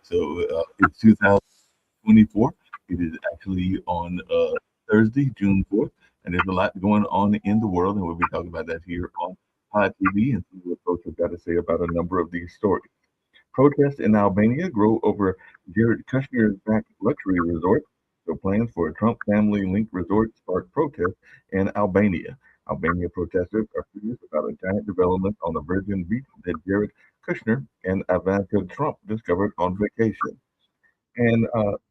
So it's 2024. It is actually on Thursday, June 4th, and there's a lot going on in the world, and we'll be talking about that here on Pod TV and see what folks have got to say about a number of these stories. Protests in Albania grow over Jared Kushner's backed luxury resort. So plans for a Trump family-linked resort spark protests in Albania. Albania protesters are furious about a giant development on the Virgin Beach that Jared Kushner and Ivanka Trump discovered on vacation. And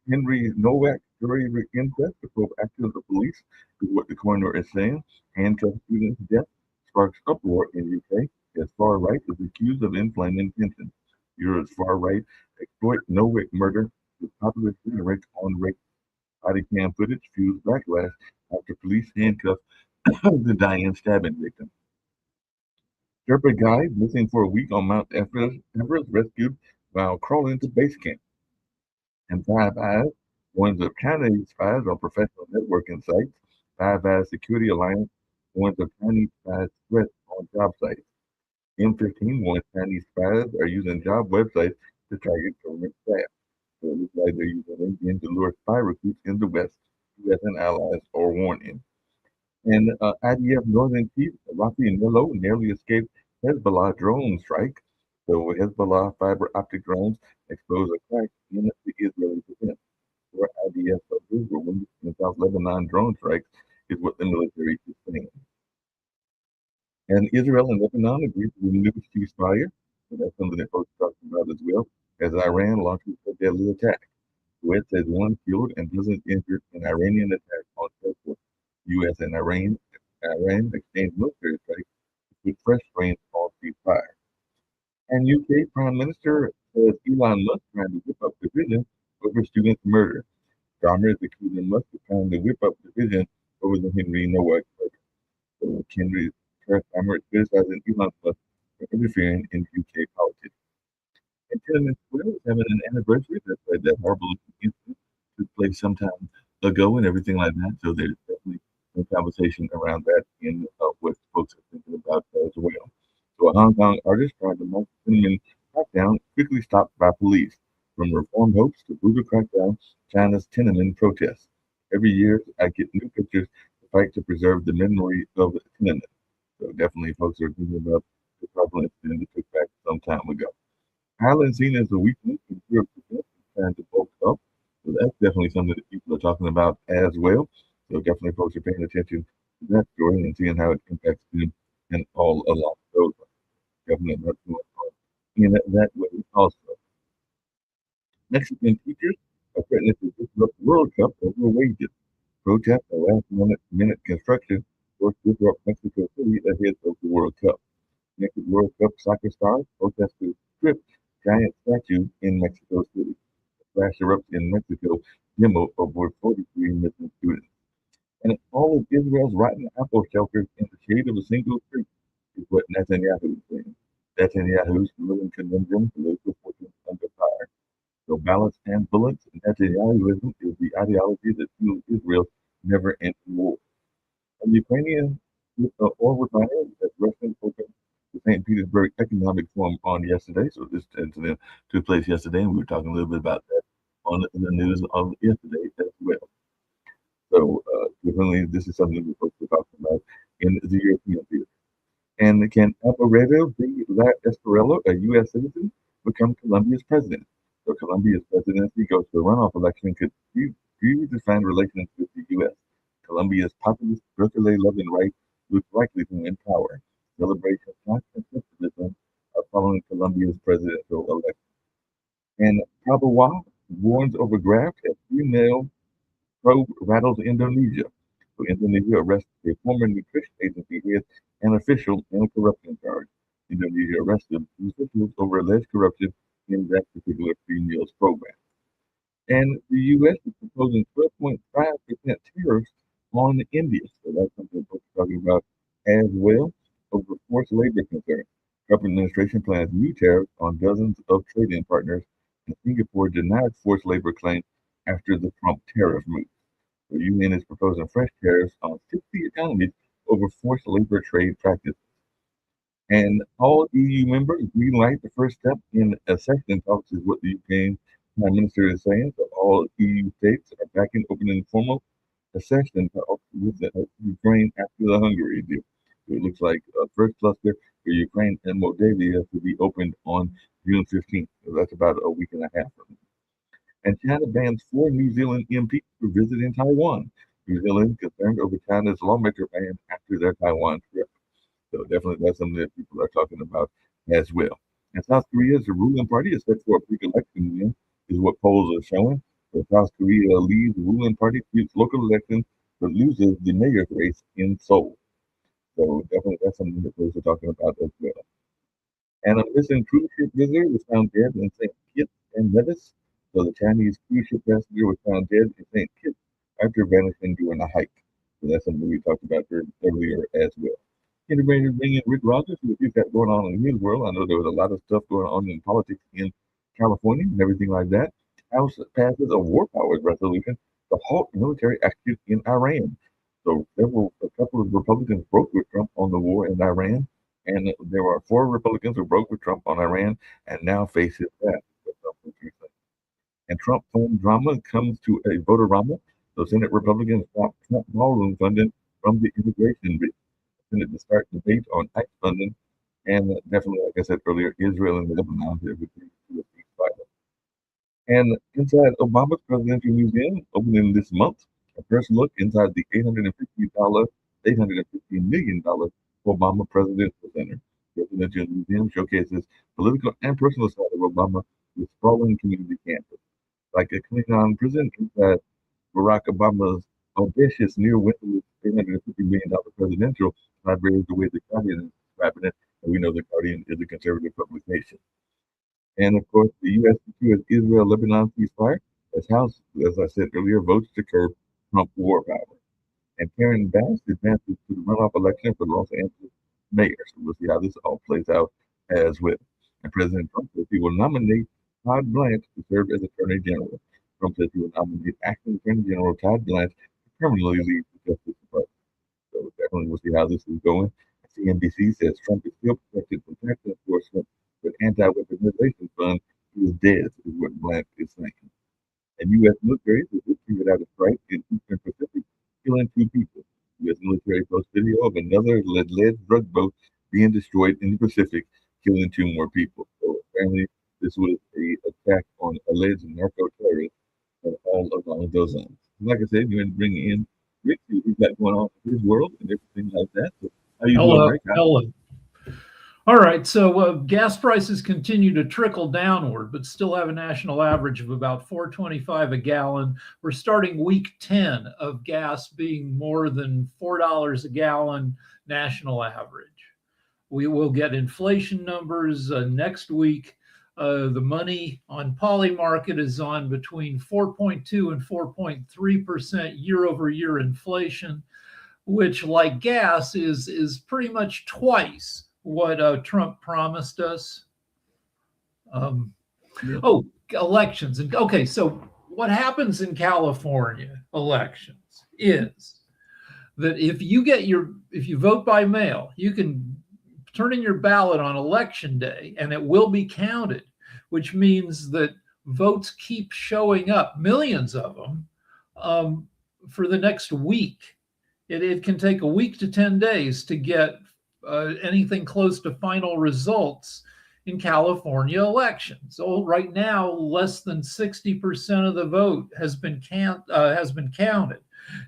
Henry Nowak jury inquest to probe actions of police is what the coroner is saying. Handcuffed student's death sparks uproar in UK as far right is accused of inflaming tensions. Europe's far right exploit Nowak murder with popular rhetoric on rape. Body cam footage fuels backlash after police handcuff the Diane stabbing victim. Sherpa guide missing for a week on Mount Everest rescued while crawling to base camp. And Five Eyes warns of Chinese spies on professional networking sites. Five Eyes Security Alliance warns of Chinese spies threats on job sites. M15 warns Chinese spies are using job websites to target government staff. So it looks like they're using LinkedIn to lure spy recruits in the West. U.S. and allies are warning. And IDF Northern Chief Rafi Nello nearly escaped Hezbollah drone strike. So Hezbollah fiber optic drones exposed a crack in the Israeli defense. Four IDF soldiers were wounded in South Lebanon drone strikes, is what the military is saying. And Israel and Lebanon agreed to renew ceasefire. So that's something that folks are talking about as well, as Iran launches a deadly attack. Kuwait says one killed and dozens injured in Iranian attack on airport. U.S. and Iran exchanged military strikes with fresh strains on ceasefire. And UK Prime Minister says Elon Musk trying to whip up division over students' murder. Dahmer is accusing Musk of trying to whip up division over the Henry Nowak murder. So Henry Dahmer is criticizing Elon Musk for interfering in UK politics. And Tiananmen Square is having an anniversary. That horrible incident took place some time ago and everything like that. So there's definitely some conversation around that in what folks are thinking about as well. So a Hong Kong artist tried to mark the Tiananmen crackdown quickly stopped by police. From reform hopes to brutal crackdown, China's Tiananmen protests. Every year, I get new pictures to fight to preserve the memory of Tiananmen. So definitely, folks are thinking about the horrible incident that took back some time ago. Ireland seen as a weakness in Europe's defense is trying to bulk up. So that's definitely something that people are talking about as well. So definitely folks are paying attention to that story and seeing how it impacts them and all along those lines. Definitely not going on in that way also. Mexican teachers are threatening to disrupt World Cup over wages. Protests and last minute construction forced to disrupt Mexico City ahead of the World Cup. Naked World Cup soccer stars protested strip giant statues in Mexico City. The crash erupts in Mexico, demo over 43 missing students. And all of Israel's rotten apple shelters in the shade of a single tree is what Netanyahu is saying. Netanyahu's living conundrum, political fortune under fire. So balance and bullets, Netanyahuism is the ideology that fuels Israel's never-ending war. And Ukrainian oil refiners at Russian opened the St. Petersburg Economic Forum on yesterday. So this incident took place yesterday, and we were talking a little bit about that on the news of yesterday as well. So definitely, this is something we're supposed to talk about in the European theater. And can Alvarado de la Espriella, a U.S. citizen, become Colombia's president? So Colombia's presidency goes to a runoff election could previously signed relations with the U.S. Colombia's populist Berkeley Loving Right looks likely to win power. Celebrations not conservatism following Colombia's presidential election. And Prabowo warns over graft as female probe rattles Indonesia. So Indonesia arrests a former nutrition agency head and official in a corruption charge. Indonesia arrested officials over alleged corruption in that particular free meals program. And the U.S. is proposing 12.5% tariffs on India. So that's something we're talking about as well over forced labor concerns. Trump administration plans new tariffs on dozens of trading partners, and Singapore denied forced labor claims after the Trump tariff move. The UN is proposing fresh tariffs on 60 economies over forced labor trade practices. And all EU members greenlight the first step in accession talks, is what the UK Prime Minister is saying. So all EU states are backing opening formal accession talks with Ukraine after the Hungary deal. So it looks like first cluster for Ukraine and Moldavia to be opened on June 15th. So that's about a week and a half from now. And China bans 4 New Zealand MPs for visiting Taiwan. New Zealand concerned over China's lawmaker ban after their Taiwan trip. So definitely that's something that people are talking about as well. And South Korea's ruling party is set for a big election win, is what polls are showing. So South Korea leads the ruling party to local elections, but loses the mayor's race in Seoul. So definitely that's something that those are talking about as well. And a missing cruise ship visitor was found dead in St. Kitts and Nevis. So the Chinese cruise ship passenger was found dead in St. Kitts after vanishing during a hike. So that's something we talked about earlier as well. Getting ready to bring in Rick Rogers, who he's got going on in his world. I know there was a lot of stuff going on in politics in California and everything like that. House passes a war powers resolution to halt military action in Iran. So a couple of Republicans broke with Trump on the war in Iran, and there were 4 Republicans who broke with Trump on Iran and now faces that. And Trump phone drama comes to a vote-a-rama. So Senate Republicans stopped Trump ballroom funding from the immigration bill. Senate to start debate on ICE funding, and definitely, like I said earlier, Israel and Lebanon have agreed to a ceasefire. And inside Obama's presidential museum, opening this month, a first look inside the $850 million Obama Presidential Center. The presidential museum showcases political and personal side of Obama with sprawling community campus. Like a Klingon prison inside Barack Obama's audacious near-windowless $850 million presidential library is the way the Guardian is describing it, and we know the Guardian is a conservative publication. And of course, the U.S. secures Israel-Lebanon ceasefire as House, as I said earlier, votes to curb Trump war power. And Karen Bass advances to the runoff election for Los Angeles mayor. So we'll see how this all plays out as well. And President Trump says he will nominate Todd Blanche to serve as Attorney General. Trump says he will nominate acting Attorney General Todd Blanche to permanently lead the Justice Department. So definitely we'll see how this is going. CNBC says Trump is still protected from tax enforcement, but anti-weaponization fund is dead, is what Blanche is saying. And U.S. military is retreated out of strike in Eastern Pacific, killing 2 people. U.S. military posts video of another lead drug boat being destroyed in the Pacific, killing 2 more people. So apparently this was a attack on alleged narco-terrorists and all along those lines. Like I said, you're going to bring in Rick, see what he's got going on in his world and everything like that. So how you doing, Rick? Hello. All right, so gas prices continue to trickle downward, but still have a national average of about $4.25 a gallon. We're starting week 10 of gas being more than $4 a gallon national average. We will get inflation numbers next week. The money on Polymarket is on between 4.2 and 4.3% year-over-year inflation, which, like gas, is pretty much twice what Trump promised us. Elections. And okay, so what happens in California elections is that if you vote by mail, you can turn in your ballot on election day and it will be counted, which means that votes keep showing up, millions of them, for the next week. It can take a week to 10 days to get anything close to final results in California elections. So right now, less than 60% of the vote has been counted.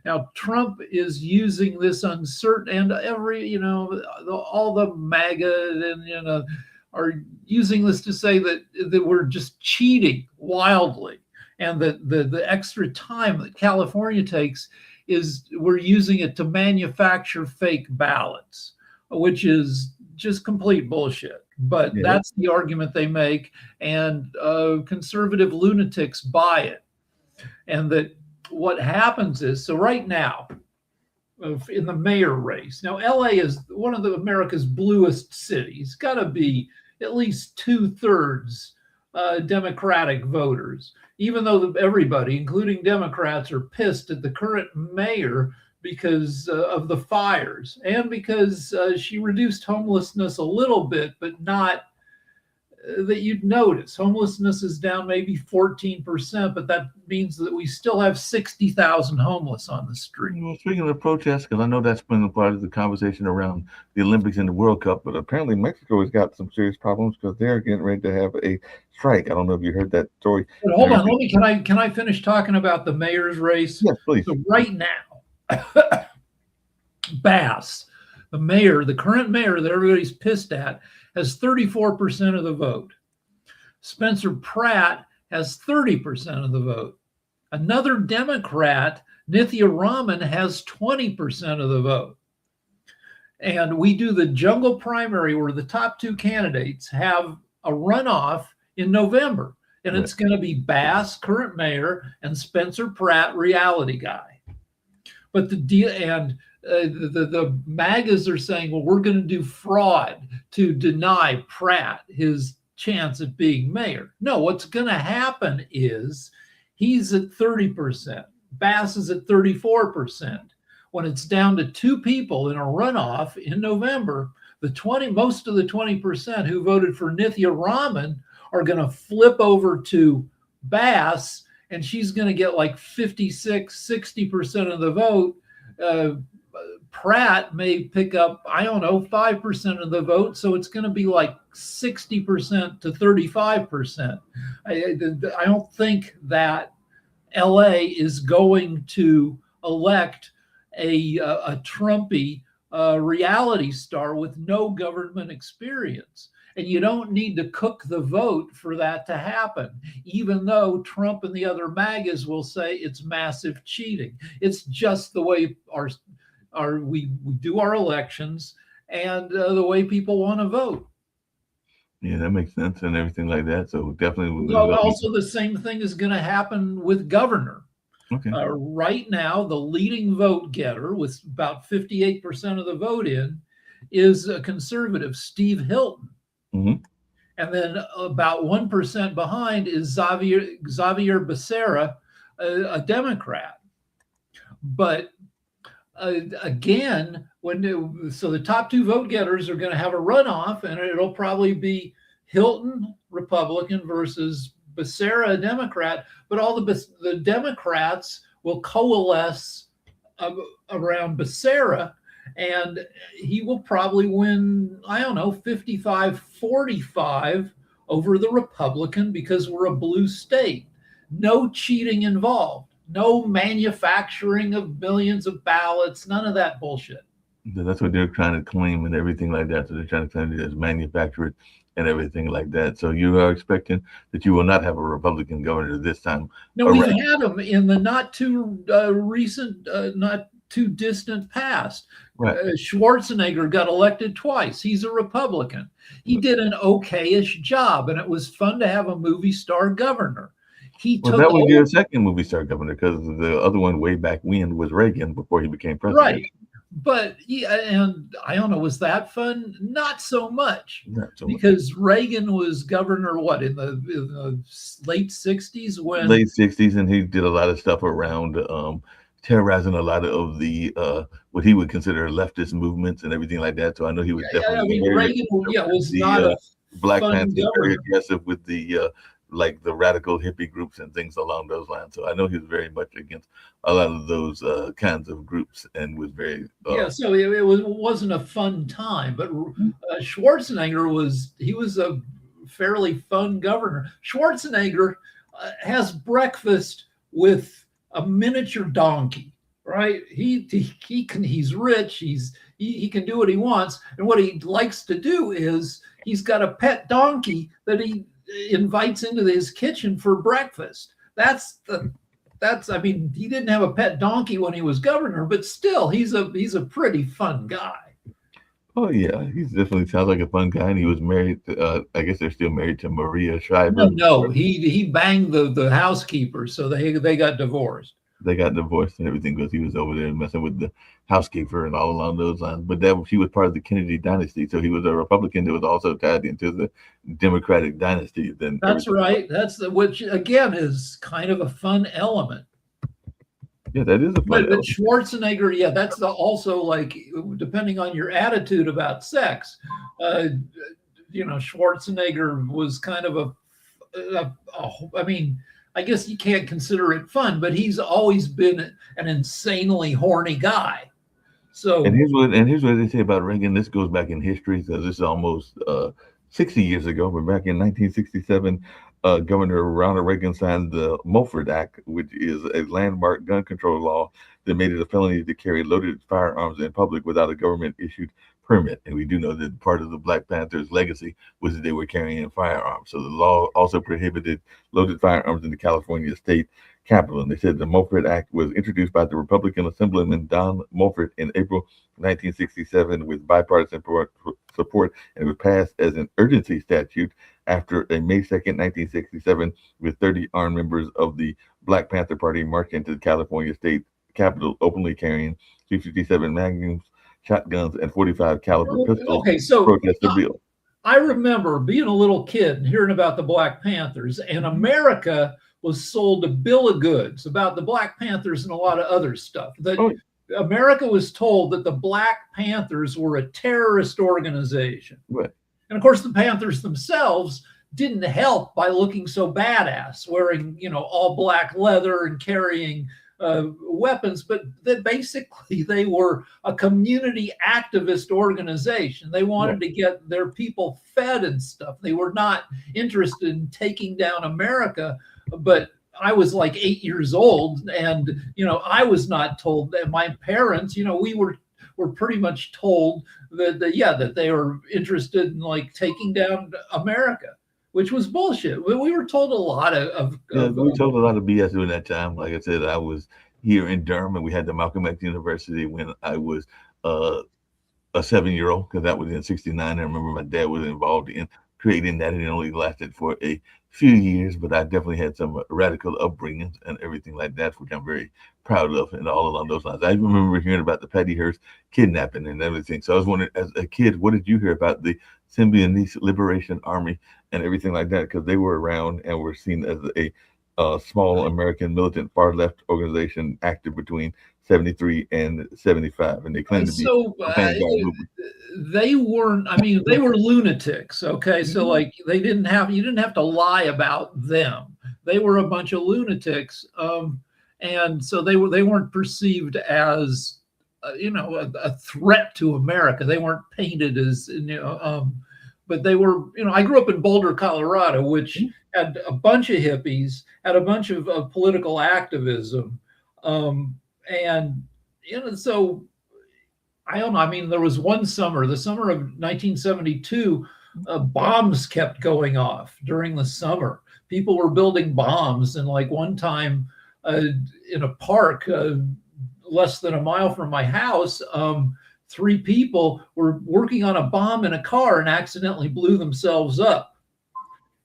Now, Trump is using this uncertain, and all the MAGA and are using this to say that we're just cheating wildly, and that the extra time that California takes is we're using it to manufacture fake ballots, which is just complete bullshit. But that's the argument they make, and conservative lunatics buy it. And that what happens is, so right now, in the mayor race, now LA is one of America's bluest cities, got to be at least 2/3 Democratic voters, even though everybody, including Democrats, are pissed at the current mayor because of the fires, and because she reduced homelessness a little bit, but not that you'd notice. Homelessness is down maybe 14%, but that means that we still have 60,000 homeless on the street. Well, speaking of protests, because I know that's been a part of the conversation around the Olympics and the World Cup, but apparently Mexico has got some serious problems because they're getting ready to have a strike. I don't know if you heard that story. But hold on, can I finish talking about the mayor's race? Yes, please. So right now, Bass, the current mayor that everybody's pissed at, has 34% of the vote. Spencer Pratt has 30% of the vote. Another Democrat, Nithya Raman, has 20% of the vote. And we do the jungle primary where the top two candidates have a runoff in November. And it's going to be Bass, current mayor, and Spencer Pratt, reality guy. But the MAGAs are saying, well, we're going to do fraud to deny Pratt his chance at being mayor. No, what's going to happen is he's at 30%. Bass is at 34%. When it's down to two people in a runoff in November, most of the 20% who voted for Nithya Raman are going to flip over to Bass, and she's going to get like 56-60% of the vote. Pratt may pick up, 5% of the vote. So it's going to be like 60% to 35%. I don't think that LA is going to elect a Trumpy reality star with no government experience. And you don't need to cook the vote for that to happen, even though Trump and the other MAGAs will say it's massive cheating. It's just the way we do our elections and the way people want to vote. Yeah, that makes sense and everything like that. So definitely. Also, the same thing is going to happen with governor. Okay. Right now, the leading vote getter with about 58% of the vote in is a conservative, Steve Hilton. Mm-hmm. And then about 1% behind is Xavier Becerra, a Democrat. But again, so the top two vote getters are going to have a runoff, and it'll probably be Hilton, Republican, versus Becerra, a Democrat. But all the Democrats will coalesce around Becerra, and he will probably win, 55-45 over the Republican, because we're a blue state. No cheating involved. No manufacturing of millions of ballots. None of that bullshit. That's what they're trying to claim and everything like that. So they're trying to claim it as manufactured and everything like that. So you are expecting that you will not have a Republican governor this time. No, we've had them in the not too recent, not too distant past. Right. Schwarzenegger got elected twice. He's a Republican. He did an okayish job, and it was fun to have a movie star governor. That was your second movie star governor, because the other one way back when was Reagan before he became president. Right. But yeah, and I don't know, was that fun? Not so much. Because Reagan was governor, in the late 60s? Late 60s, and he did a lot of stuff around terrorizing a lot of the what he would consider leftist movements and everything like that. So I know he was definitely Reagan was not a Black Panther, very aggressive with the like the radical hippie groups and things along those lines. So I know he was very much against a lot of those kinds of groups, and was very so it wasn't a fun time. But Schwarzenegger was a fairly fun governor. Schwarzenegger has breakfast with a miniature donkey, right? He's rich. He can do what he wants, and what he likes to do is he's got a pet donkey that he invites into his kitchen for breakfast. I mean, he didn't have a pet donkey when he was governor, but still, he's a pretty fun guy. Oh yeah, he's definitely sounds like a fun guy, and he was married. I guess they're still married to Maria Shriver. No, he banged the housekeeper, so they got divorced. They got divorced and everything because he was over there messing with the housekeeper and all along those lines. But she was part of the Kennedy dynasty, so he was a Republican that was also tied into the Democratic dynasty. Then that's right. Which again is kind of a fun element. Yeah, that is a fun but Schwarzenegger, yeah, that's also like, depending on your attitude about sex, Schwarzenegger was kind of I mean, I guess you can't consider it fun, but he's always been an insanely horny guy. So and here's what they say about Reagan. This goes back in history, so this is almost 60 years ago, but back in 1967, Governor Ronald Reagan signed the Mulford Act, which is a landmark gun control law that made it a felony to carry loaded firearms in public without a government-issued permit. And we do know that part of the Black Panthers' legacy was that they were carrying firearms. So the law also prohibited loaded firearms in the California state capitol. And they said the Mulford Act was introduced by the Republican Assemblyman Don Mulford in April 1967 with bipartisan support, and it was passed as an urgency statute after a May 2nd, 1967, with 30 armed members of the Black Panther Party marched into the California state capitol, openly carrying 357 Magnums, shotguns, and 45 caliber pistols. Okay, so protest the bill. I remember being a little kid and hearing about the Black Panthers, and America was sold a bill of goods about the Black Panthers and a lot of other stuff. America was told that the Black Panthers were a terrorist organization. Right. And of course, the Panthers themselves didn't help by looking so badass, wearing, all black leather and carrying weapons, but that basically they were a community activist organization. They wanted to get their people fed and stuff. They were not interested in taking down America. But I was like 8 years old, and I was not told that. My parents, we were pretty much told that they were interested in like taking down America, which was bullshit. We were told a lot we told a lot of BS during that time. Like I said, I was here in Durham, and we had the Malcolm X University when I was a 7-year-old, because that was in '69. I remember my dad was involved in creating that, and it only lasted for a few years, but I definitely had some radical upbringings and everything like that, which I'm very proud of, and all along those lines. I remember hearing about the Patty Hearst kidnapping and everything. So I was wondering, as a kid, what did you hear about the Symbionese Liberation Army and everything like that? Because they were around and were seen as a small American militant far left organization active between 73 and 75, and they claimed to be they weren't. I mean, they were lunatics. Okay, so like you didn't have to lie about them. They were a bunch of lunatics, and so they weren't perceived as a threat to America. They weren't painted as but they were. I grew up in Boulder, Colorado, which had a bunch of hippies, had a bunch of political activism. And so I don't know. I mean, there was one summer, the summer of 1972, bombs kept going off during the summer. People were building bombs, and like one time in a park less than a mile from my house, 3 people were working on a bomb in a car and accidentally blew themselves up.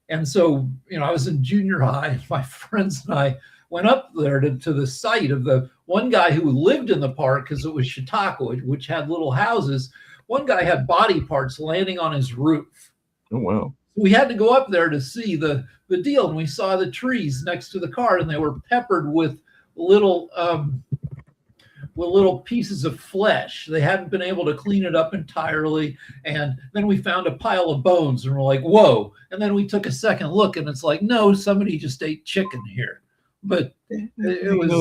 And so, I was in junior high. My friends and I went up there to the site of the one guy who lived in the park, because it was Chautauqua, which had little houses. One guy had body parts landing on his roof. Oh, wow. We had to go up there to see the deal, and we saw the trees next to the car, and they were peppered with little pieces of flesh. They hadn't been able to clean it up entirely. And then we found a pile of bones, and we're like, whoa. And then we took a second look, and it's like, no, somebody just ate chicken here. But it was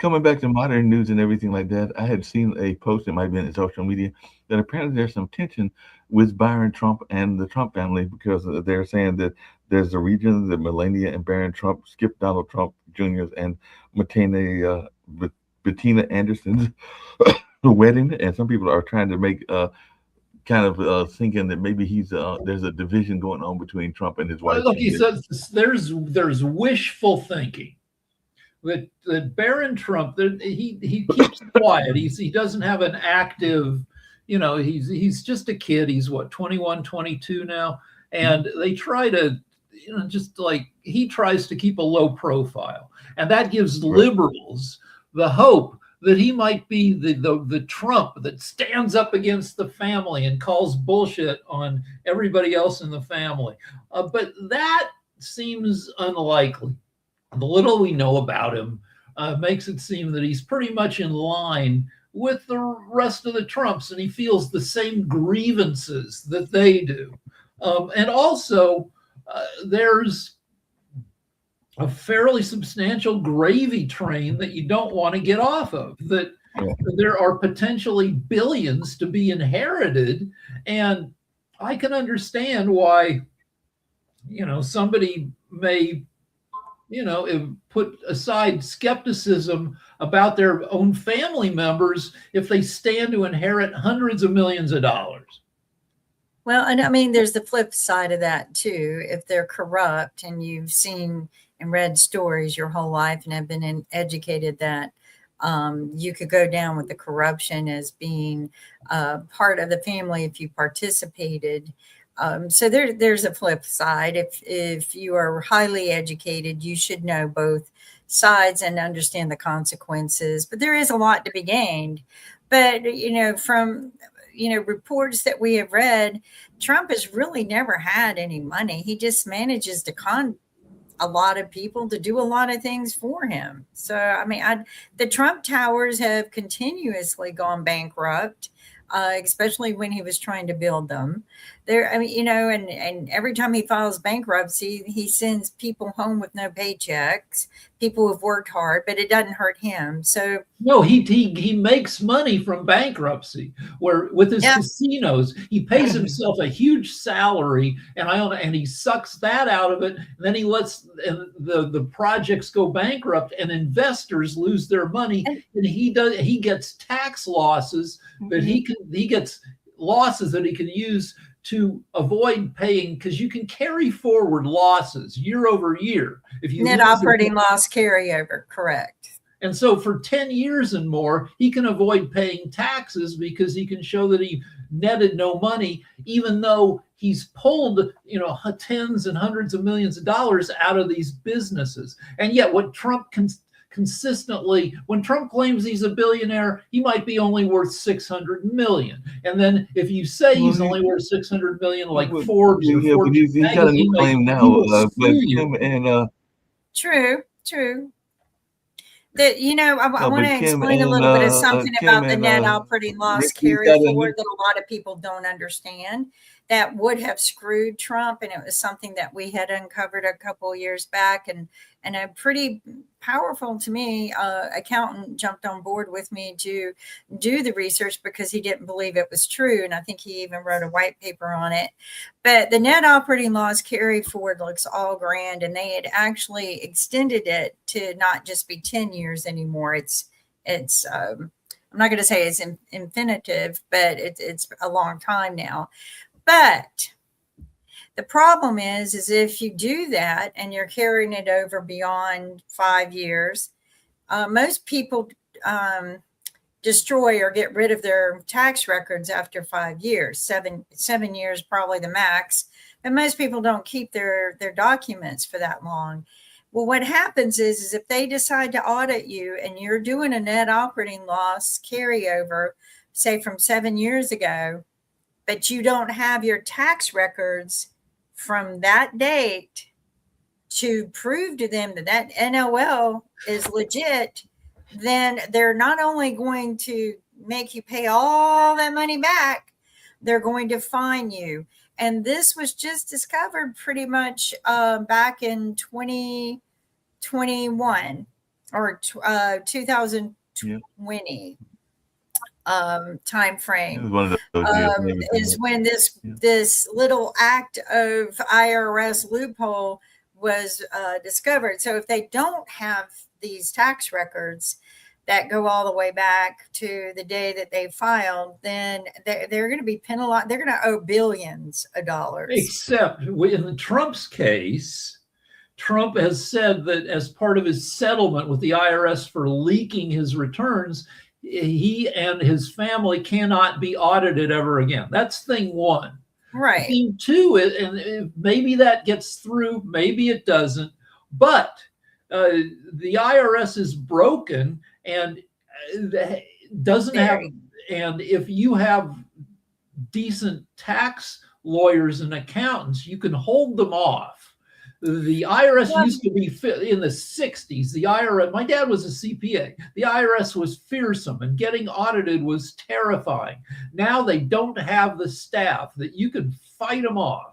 coming back to modern news and everything like that, I had seen a post that might have been in social media that apparently there's some tension with Byron Trump and the Trump family because they're saying that there's a region that Melania and Barron Trump skipped Donald Trump Jr.'s and Bettina Anderson's wedding, and some people are trying to make kind of thinking that maybe there's a division going on between Trump and his wife. Look, he says there's wishful thinking that Barron Trump, he keeps quiet. He doesn't have an active, he's just a kid. He's what, 21, 22 now, and they try to, just like he tries to keep a low profile, and that gives liberals the hope that he might be the Trump that stands up against the family and calls bullshit on everybody else in the family. But that seems unlikely. The little we know about him makes it seem that he's pretty much in line with the rest of the Trumps, and he feels the same grievances that they do. And also, there's a fairly substantial gravy train that you don't want to get off of, that there are potentially billions to be inherited. And I can understand why, somebody may, put aside skepticism about their own family members if they stand to inherit hundreds of millions of dollars. Well, and I mean, there's the flip side of that too. If they're corrupt, and you've seen and read stories your whole life and have been educated that you could go down with the corruption as being part of the family if you participated. So there's a flip side. If you are highly educated, you should know both sides and understand the consequences. But there is a lot to be gained. But, from reports that we have read, Trump has really never had any money. He just manages to con a lot of people to do a lot of things for him. So, I mean, the Trump Towers have continuously gone bankrupt, especially when he was trying to build them. And every time he files bankruptcy, he sends people home with no paychecks. People have worked hard, but it doesn't hurt him. So no, he makes money from bankruptcy, where with his casinos, he pays himself a huge salary, and he sucks that out of it. And then he lets the projects go bankrupt, and investors lose their money, and he gets tax losses that he gets losses that he can use to avoid paying, because you can carry forward losses year over year. If you net operating loss carryover, correct. And so for 10 years and more, he can avoid paying taxes because he can show that he netted no money, even though he's pulled, tens and hundreds of millions of dollars out of these businesses. And yet what Trump consistently, when Trump claims he's a billionaire, he might be only worth 600 million. And then if you say he's only worth 600 million, like Forbes, but he's got a new claim now. True. That I want to explain a little bit of something about the net operating loss carry forward that a lot of people don't understand. That would have screwed Trump, and it was something that we had uncovered a couple of years back, and a pretty powerful, to me, accountant jumped on board with me to do the research because he didn't believe it was true, and I think he even wrote a white paper on it. But the net operating loss carry forward looks all grand, and they had actually extended it to not just be 10 years anymore. It's I'm not going to say it's infinitive, but it's a long time now. But the problem is if you do that and you're carrying it over beyond 5 years, most people destroy or get rid of their tax records after 5 years. 7 years, probably the max. And most people don't keep their documents for that long. Well, what happens is if they decide to audit you and you're doing a net operating loss carryover, say from 7 years ago, but you don't have your tax records from that date to prove to them that NOL is legit, then they're not only going to make you pay all that money back, they're going to fine you. And this was just discovered pretty much back in 2021. or 2020 time It frame. was one of those years. Maybe Is when Yeah. this little act of IRS loophole was discovered. So if they don't have these tax records that go all the way back to the day that they filed, then they're going to be penalized. They're going to owe billions of dollars. Except in Trump's case, Trump has said that as part of his settlement with the IRS for leaking his returns, he and his family cannot be audited ever again. That's thing one. Right. Thing two, and maybe that gets through, maybe it doesn't, but the IRS is broken and doesn't have, and if you have decent tax lawyers and accountants, you can hold them off. The IRS used to be in the 60s. The IRS, my dad was a CPA. The IRS was fearsome and getting audited was terrifying. Now they don't have the staff that you can fight them off.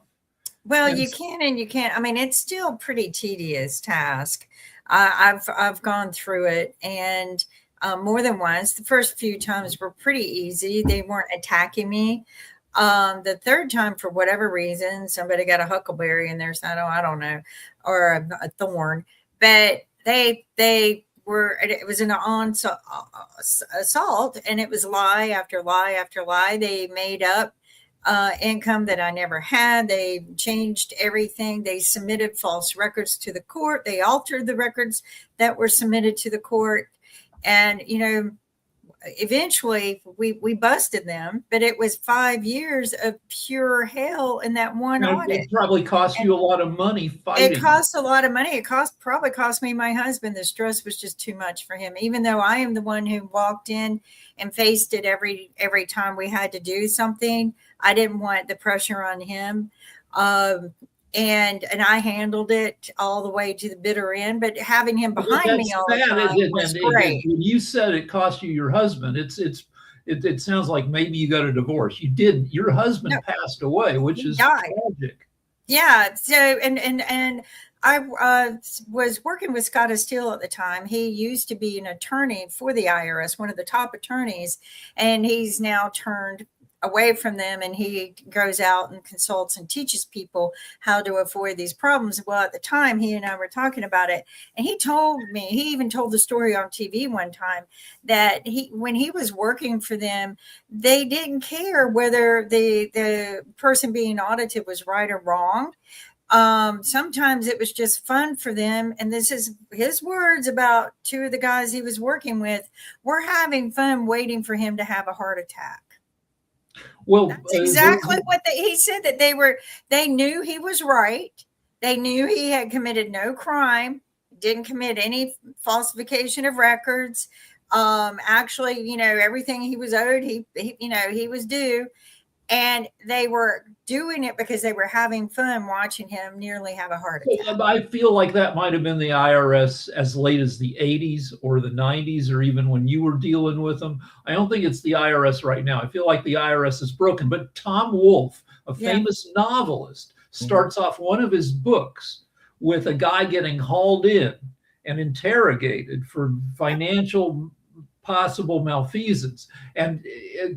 Well, you can and you can't. I mean, it's still a pretty tedious task. I've gone through it, and more than once. The first few times were pretty easy. They weren't attacking me. The third time, for whatever reason, somebody got a huckleberry in their saddle. I don't know, or a thorn, but they were. It was an assault, and it was lie after lie after lie. They made up income that I never had. They changed everything. They submitted false records to the court. They altered the records that were submitted to the court, and eventually we busted them, but it was 5 years of pure hell in that one audit. It probably cost you a lot of money fighting. It cost a lot of money. It probably cost me my husband. The stress was just too much for him, even though I am the one who walked in and faced it every time we had to do something. I didn't want the pressure on him. And I handled it all the way to the bitter end, but having him behind me all the time was great. When you said it cost you your husband, it sounds like maybe you got a divorce. You didn't. Your husband passed away, which is tragic. Yeah. So and I was working with Scott Steele at the time. He used to be an attorney for the IRS, one of the top attorneys, and he's now turned away from them, and he goes out and consults and teaches people how to avoid these problems. Well, at the time, he and I were talking about it, and he even told the story on TV one time that when he was working for them, they didn't care whether the person being audited was right or wrong. Sometimes it was just fun for them. And this is his words about two of the guys he was working with. We're having fun waiting for him to have a heart attack. Well, that's exactly what he said, that they knew he was right. They knew he had committed no crime, didn't commit any falsification of records. Actually, everything he was owed, he was due. And they were doing it because they were having fun watching him nearly have a heart attack. I feel like that might have been the IRS as late as the 80s or the 90s, or even when you were dealing with them. I don't think it's the IRS right now. I feel like the IRS is broken. But Tom Wolfe, a famous novelist, starts off one of his books with a guy getting hauled in and interrogated for financial possible malfeasance. And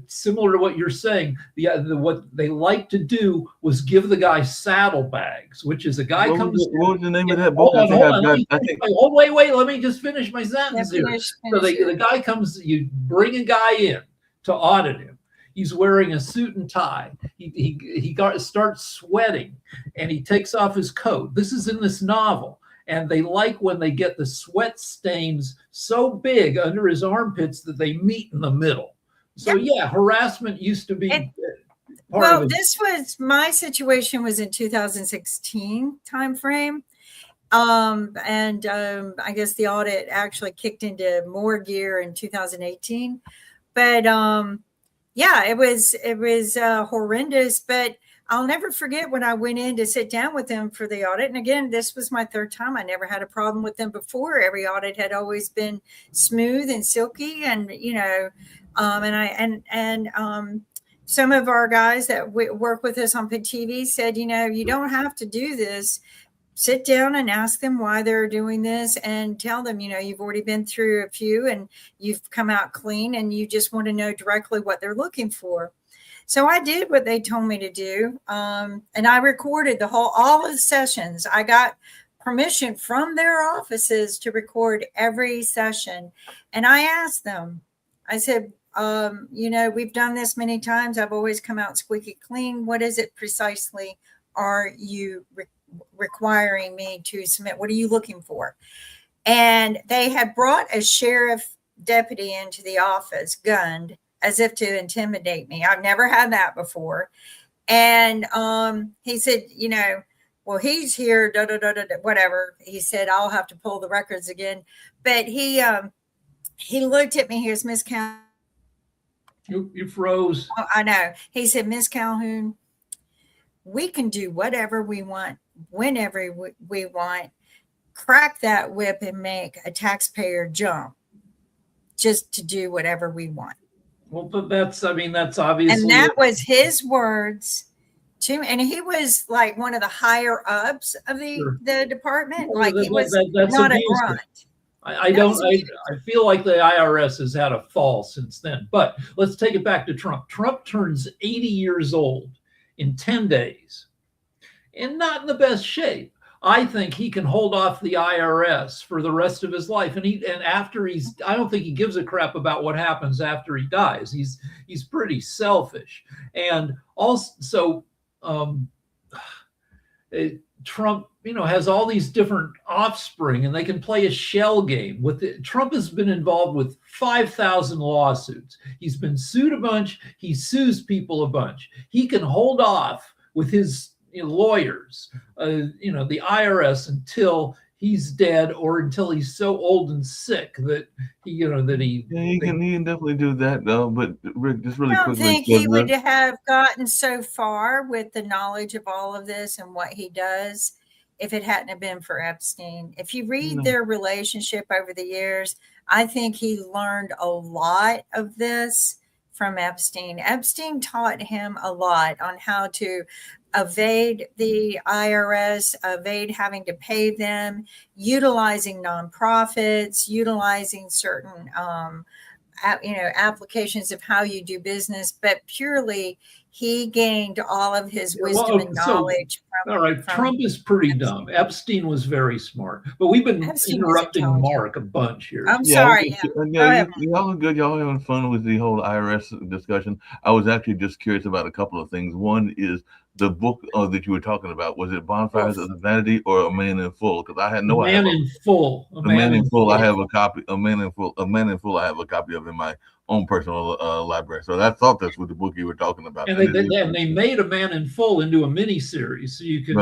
similar to what you're saying, what they like to do was give the guy saddlebags, which is a guy what comes. What was the name of that book? Wait, let me just finish my sentence here. So the guy comes, you bring a guy in to audit him. He's wearing a suit and tie. He starts sweating, and he takes off his coat. This is in this novel. And they like when they get the sweat stains so big under his armpits that they meet in the middle. So harassment used to be my situation was in 2016 timeframe. I guess the audit actually kicked into more gear in 2018. But it was horrendous. But I'll never forget when I went in to sit down with them for the audit. And again, this was my third time. I never had a problem with them before. Every audit had always been smooth and silky. And, some of our guys that work with us on TV said, you don't have to do this. sit down and ask them why they're doing this, and tell them, you've already been through a few and you've come out clean and you just want to know directly what they're looking for. So I did what they told me to do. And I recorded all of the sessions. I got permission from their offices to record every session. And I asked them, I said, we've done this many times. I've always come out squeaky clean. What is it precisely are you requiring me to submit? What are you looking for? And they had brought a sheriff deputy into the office, gunned, as if to intimidate me. I've never had that before. And he said, well, he's here, whatever. He said, I'll have to pull the records again. But he looked at me. Here's Miss Calhoun. You froze. Oh, I know. He said, Miss Calhoun, we can do whatever we want, whenever we want. Crack that whip and make a taxpayer jump just to do whatever we want. Well, but that's obviously. And that was his words to me. And he was like one of the higher ups of the department. Well, like he was that's not abusive. a grunt. I feel like the IRS has had a fall since then. But let's take it back to Trump. Trump turns 80 years old in 10 days and not in the best shape. I think he can hold off the IRS for the rest of his life. And after I don't think he gives a crap about what happens after he dies. He's pretty selfish. And also, Trump, has all these different offspring, and they can play a shell game with it. Trump has been involved with 5,000 lawsuits. He's been sued a bunch. He sues people a bunch. He can hold off with his lawyers, the IRS until he's dead or until he's so old and sick that he can definitely do that though. But Rick, just really quickly, I don't think he would have gotten so far with the knowledge of all of this and what he does if it hadn't have been for Epstein. If you read their relationship over the years, I think he learned a lot of this from Epstein. Epstein taught him a lot on how to evade the IRS, evade having to pay them, utilizing nonprofits, utilizing certain, applications of how you do business, but purely he gained all of his wisdom and knowledge. All right, Trump is pretty dumb. Epstein was very smart, but we've been interrupting Mark a bunch here. I'm sorry. Y'all are good. Y'all having fun with the whole IRS discussion. I was actually just curious about a couple of things. One is the book that you were talking about. Was it Bonfires of Vanity or A Man in Full? Because I had no idea. A Man in Full. I have a copy. A Man in Full. I have a copy of in my own personal library. So I thought that's what the book you were talking about. And they made A Man in Full into a mini series, so you can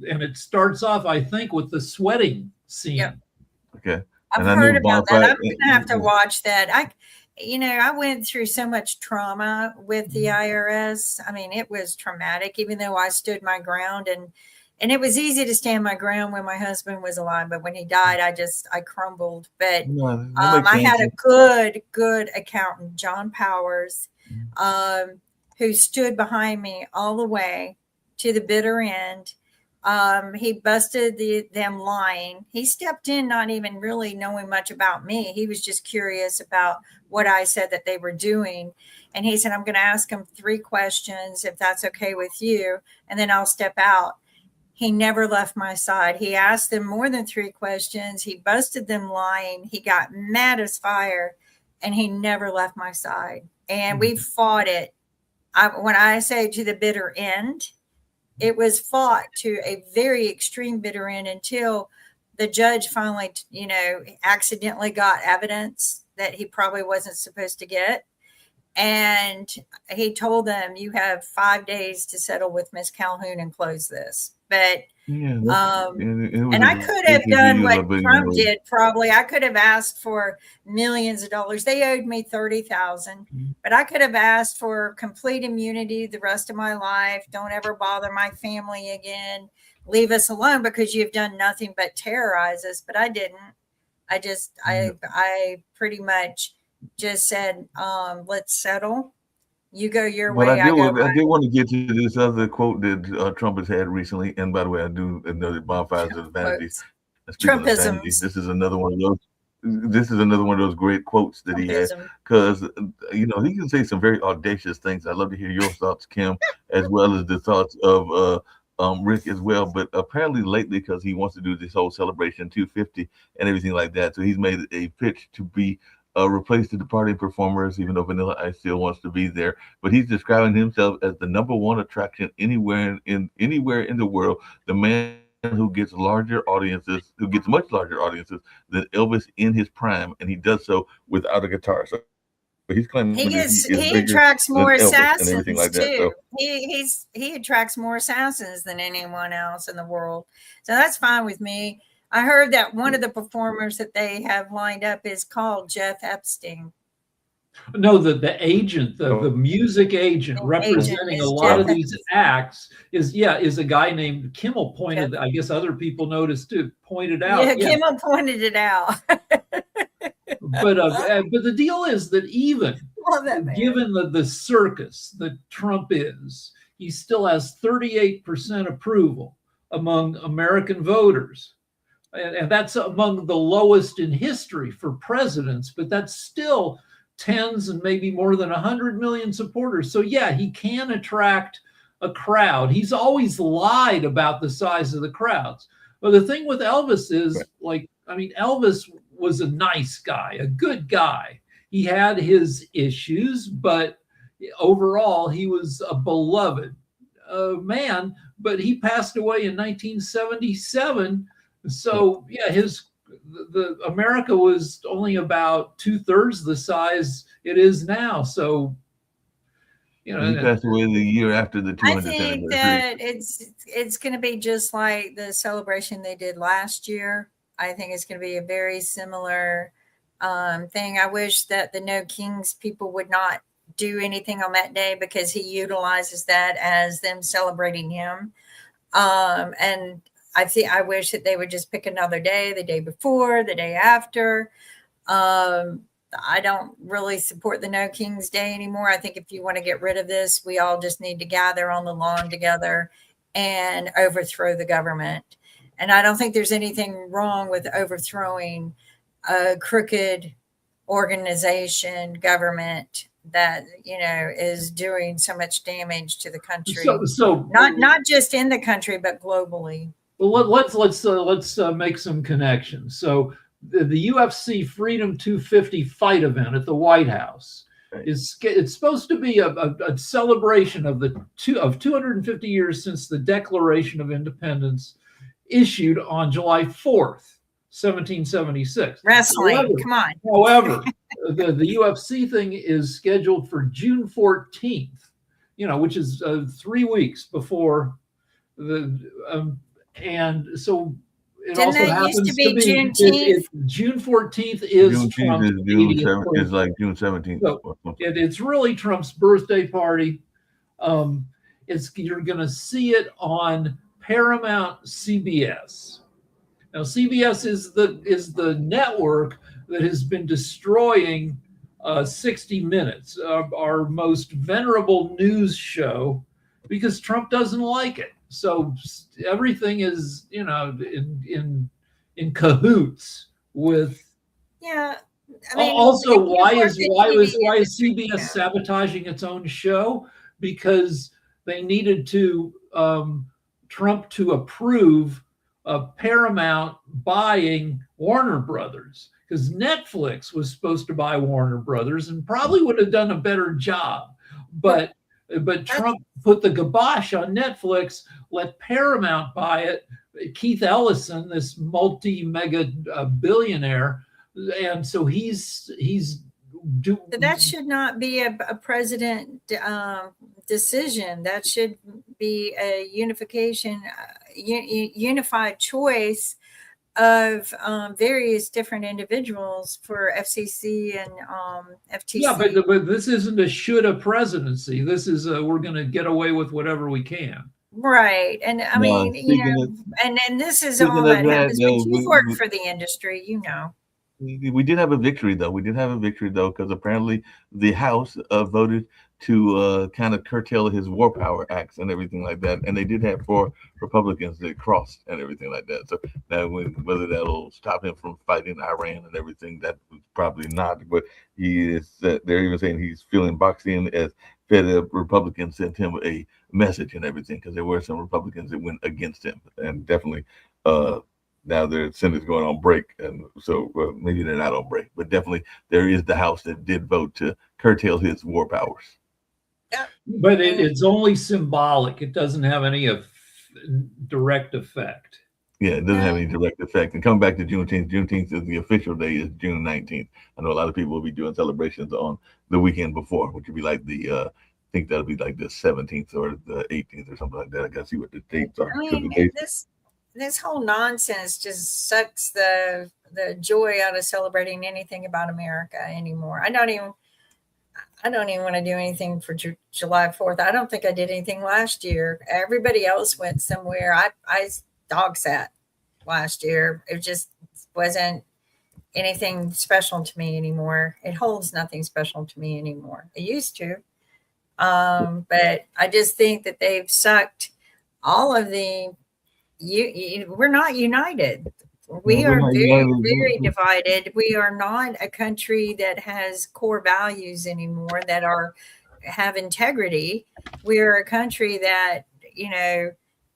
and it starts off, I think, with the sweating scene. Yep. Okay. I've heard about that. I'm gonna have to watch that. I went through so much trauma with the IRS. I mean, it was traumatic, even though I stood my ground, and it was easy to stand my ground when my husband was alive. But when he died, I crumbled. But I had a good accountant, John Powers, who stood behind me all the way to the bitter end. He busted them lying. He stepped in not even really knowing much about me. He was just curious about what I said that they were doing. And he said, I'm going to ask them 3 questions, if that's okay with you, and then I'll step out. He never left my side. He asked them more than 3 questions. He busted them lying. He got mad as fire, and he never left my side. And we fought it. When I say to the bitter end, it was fought to a very extreme bitter end until the judge finally, accidentally got evidence that he probably wasn't supposed to get. And he told them, you have 5 days to settle with Miss Calhoun and close this. But and I could have done what Trump did. Probably I could have asked for millions of dollars. They owed me $30,000, but I could have asked for complete immunity the rest of my life. Don't ever bother my family again. Leave us alone because you've done nothing but terrorize us. But I didn't. I pretty much just said, let's settle. You go your But way, I go I mine. did want to get to this other quote that Trump has had recently. And by the way, I do know that bonfires of vanity. Quotes. Speaking of vanity, Trumpisms. this is another one of those. This is another one of those great quotes that he had, Trumpism. because he can say some very audacious things. I'd love to hear your thoughts, Kim, as well as the thoughts of Rick as well. But apparently lately, because he wants to do this whole celebration 250 and everything like that, so he's made a pitch to be replace the departing performers, even though Vanilla Ice still wants to be there. But he's describing himself as the number one attraction anywhere in the world. The man who gets larger audiences, who gets much larger audiences than Elvis in his prime, and he does so without a guitar. So he's claiming He attracts more assassins like too. that, so. He attracts more assassins than anyone else in the world. So that's fine with me. I heard that one of the performers that they have lined up is called Jeff Epstein. No, the agent, the music agent representing a lot of these acts is a guy named Kimmel pointed. Jeff. I guess other people noticed too. Pointed out. Yeah, Kimmel pointed it out. But the deal is that even given the circus that Trump is, he still has 38% approval among American voters. And that's among the lowest in history for presidents, but that's still tens and maybe more than 100 million supporters. So yeah, he can attract a crowd. He's always lied about the size of the crowds. But the thing with Elvis is, Elvis was a nice guy, a good guy. He had his issues, but overall he was a beloved man. But he passed away in 1977. So yeah, the America was only about 2/3 the size it is now. So he passed away the year after the 200th anniversary. I think that it's going to be just like the celebration they did last year. I think it's going to be a very similar thing. I wish that the No Kings people would not do anything on that day, because he utilizes that as them celebrating him. And I wish that they would just pick another day, the day before, the day after. I don't really support the No Kings Day anymore. I think if you want to get rid of this, we all just need to gather on the lawn together and overthrow the government. And I don't think there's anything wrong with overthrowing a crooked organization, government that is doing so much damage to the country. So not just in the country, but globally. Well, let's make some connections. So the UFC Freedom 250 fight event at the White House it's supposed to be a celebration of 250 years since the Declaration of Independence issued on July 4th, 1776. Wrestling, come on. However, the UFC thing is scheduled for June 14th, which is 3 weeks before the. And so it also happens to be June 14th is Trump's is like June 17th. So it's really Trump's birthday party. You're going to see it on Paramount CBS. Now CBS is the network that has been destroying 60 Minutes, our most venerable news show, because Trump doesn't like it. So everything is, in cahoots with. Yeah. Also, why is CBS sabotaging its own show? Because they needed to Trump to approve Paramount buying Warner Brothers, because Netflix was supposed to buy Warner Brothers and probably would have done a better job, but Trump put the kibosh on Netflix, let Paramount buy it. Keith Ellison, this multi-mega billionaire, and so he's that should not be a president decision. That should be a unified choice of various different individuals for FCC and FTC. Yeah, but this isn't a shoulda presidency. This is we're going to get away with whatever we can. Right, and I mean, and this is all that happens. But you've worked for the industry, We did have a victory, though. Because apparently the House voted to kind of curtail his war power acts and everything like that. And they did have 4 Republicans that crossed and everything like that. So now whether that'll stop him from fighting Iran and everything, that was probably not. But he is. They're even saying he's feeling boxed in as Fed Republicans sent him a message and everything, because there were some Republicans that went against him, and definitely. Now their Senate's going on break, and so maybe they're not on break, but definitely there is the House that did vote to curtail his war powers. But it's only symbolic. It doesn't have any direct effect. Yeah, it doesn't have any direct effect. And coming back to Juneteenth, Juneteenth is the official day is June 19th. I know a lot of people will be doing celebrations on the weekend before, which would be like I think that'll be like the 17th or the 18th or something like that. I gotta see what the dates are. I mean, this whole nonsense just sucks the joy out of celebrating anything about America anymore. I don't even want to do anything for July 4th. I don't think I did anything last year. Everybody else went somewhere. I dog sat last year. It just wasn't anything special to me anymore. It holds nothing special to me anymore. It used to. But I just think that they've sucked all of the we're not united. We are very divided. We are not a country that has core values anymore, that have integrity. We're a country that,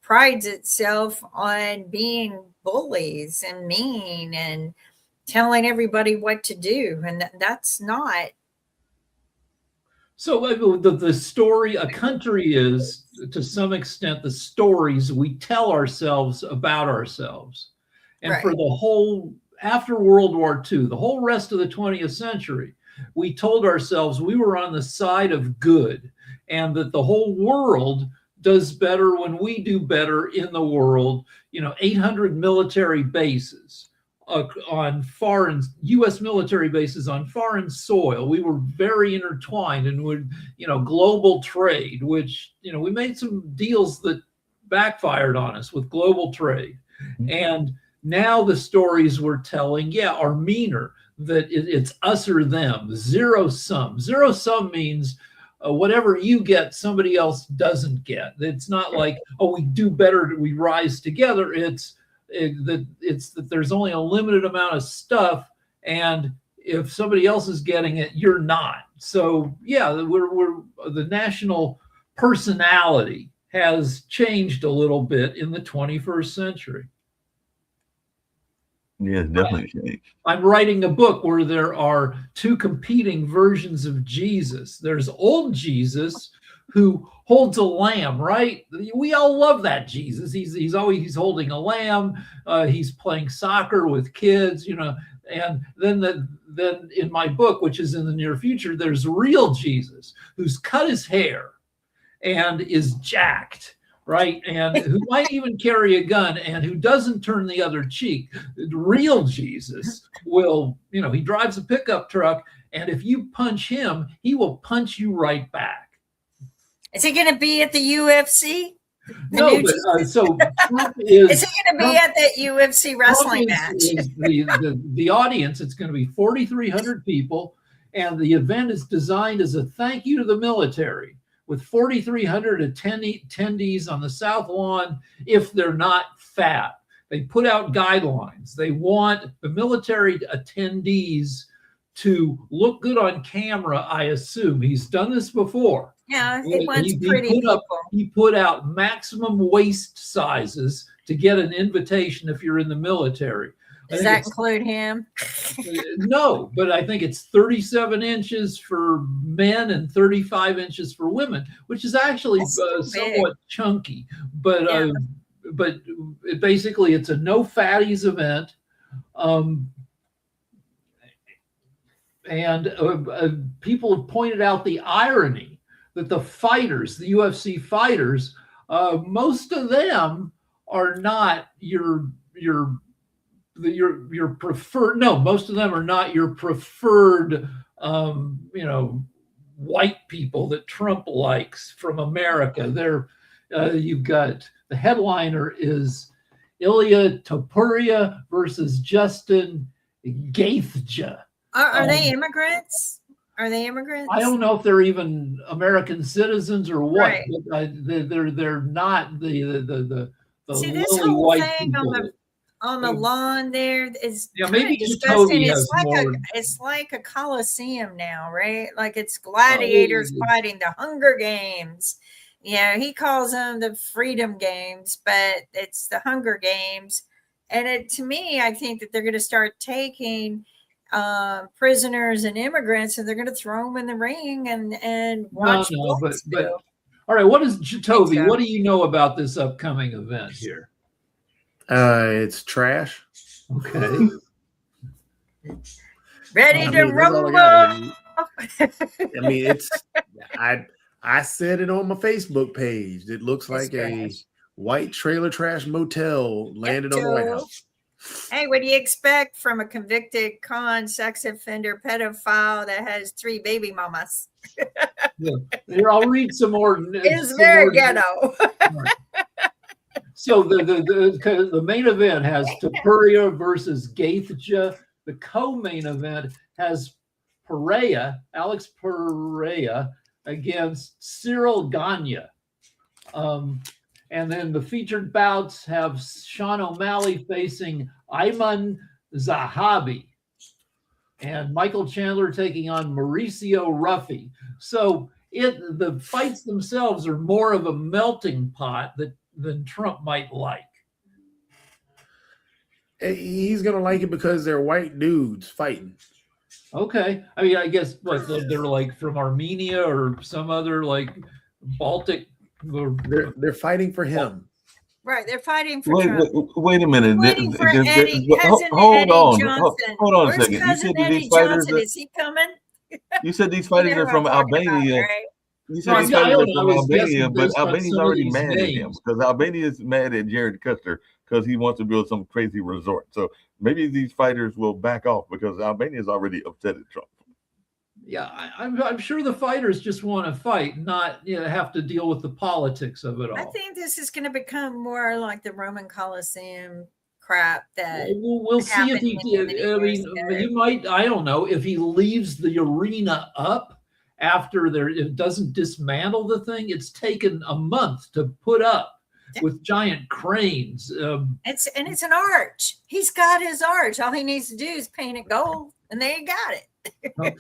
prides itself on being bullies and mean and telling everybody what to do. And that's not. So the story, a country is, to some extent, the stories we tell ourselves about ourselves. And Right. For the whole, after World War II, the whole rest of the 20th century, we told ourselves we were on the side of good, and that the whole world does better when we do better in the world. 800 military bases on foreign U.S. military bases on foreign soil. We were very intertwined, and would, global trade, which, we made some deals that backfired on us with global trade. Mm-hmm. And now the stories we're telling, are meaner, that it's us or them, zero sum. Zero sum means whatever you get, somebody else doesn't get. It's not like, we do better, we rise together. It's that there's only a limited amount of stuff, and if somebody else is getting it, you're not. So we're the national personality has changed a little bit in the 21st century. Yeah, it's definitely changed. I'm writing a book where there are 2 competing versions of Jesus. There's old Jesus, who holds a lamb, right? We all love that Jesus. He's always holding a lamb. He's playing soccer with kids, And then in my book, which is in the near future, there's real Jesus, who's cut his hair and is jacked, right? And who might even carry a gun, and who doesn't turn the other cheek. Real Jesus will, he drives a pickup truck, and if you punch him, he will punch you right back. Is he going to be at the UFC? No, but so Trump is. Is he going to be at that UFC wrestling match? The audience, it's going to be 4,300 people, and the event is designed as a thank you to the military, with 4,300 attendees on the South Lawn if they're not fat. They put out guidelines. They want the military attendees to look good on camera, I assume. He's done this before. Yeah, it was pretty. He put out maximum waist sizes to get an invitation if you're in the military. Does that include him? No, but I think it's 37 inches for men and 35 inches for women, which is actually somewhat chunky. But basically, it's a no fatties event. And people have pointed out the irony that the fighters, the UFC fighters, most of them are not your preferred. No, most of them are not your preferred, white people that Trump likes from America. They're you've got the headliner is Ilia Topuria versus Justin Gaethje. Are they immigrants? Are they immigrants? I don't know if they're even American citizens or what, Right. but they're not the See, this lily whole white thing people. on the lawn there is Yeah, kind maybe of disgusting. Jacoby has more. It's like a coliseum now, right? Like it's Oh, gladiators fighting the Hunger Games. You know, he calls them the Freedom Games, but it's the Hunger Games. And to me, I think that they're going to start taking prisoners and immigrants, and they're going to throw them in the ring and watch. No, but all right. What is Toby? so. What do you know about this upcoming event here? It's trash. Okay. Ready I to mean, that's all rumble. I mean, it's I said it on my Facebook page. It looks like a white trailer trash motel landed on the White House. Hey, what do you expect from a convicted sex offender, pedophile that has 3 baby mamas? Yeah. Here, I'll read some more. It's very ghetto. So the main event has Topuria versus Gaithja. The co-main event has Alex Pereira against Cyril Gagne. And then the featured bouts have Sean O'Malley facing Ayman Zahabi and Michael Chandler taking on Mauricio Ruffy. So the fights themselves are more of a melting pot than Trump might like. He's gonna like it because they're white dudes fighting. Okay, I mean, I guess what they're like from Armenia or some other like Baltic. They're fighting for him. Right, they're fighting for Trump. Wait a minute. Waiting for Eddie, Hold on. Johnson. Hold on a Where's second. You cousin said that Eddie these fighters Johnson? Is he coming? You said these fighters are from Albania. Right? You said these fighters are from Albania, but Albania's already mad names. at him because Albania is mad at Jared Kushner because he wants to build some crazy resort. So maybe these fighters will back off because Albania is already upset at Trump. Yeah, I'm sure the fighters just want to fight, not have to deal with the politics of it all. I think this is going to become more like the Roman Coliseum crap that we'll see if he did. I mean, he might. I don't know if he leaves the arena up after it doesn't dismantle the thing. It's taken a month to put up with giant cranes. It's an arch. He's got his arch. All he needs to do is paint it gold, and there you got it.